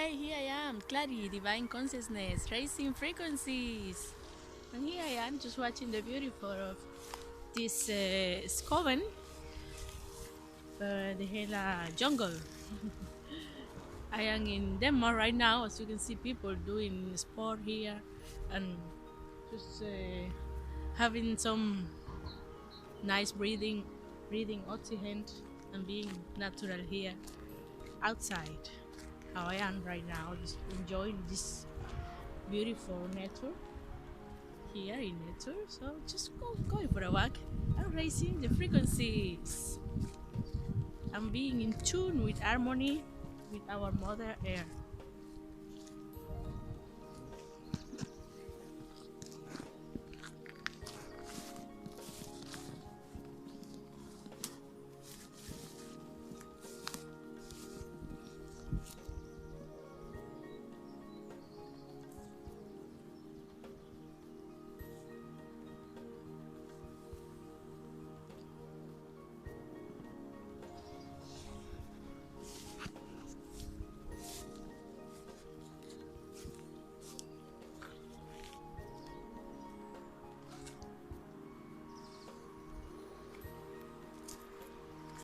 Hey, here I am, Clary, Divine Consciousness, Raising Frequencies. And here I am just watching the beautiful of this Skoven, the whole jungle. I am in Denmark right now, as you can see people doing sport here and just having some nice breathing oxygen and being natural here outside. How I am right now, just enjoying this beautiful nature here in nature. So just going for a walk and raising the frequencies and being in tune with harmony with our Mother Earth.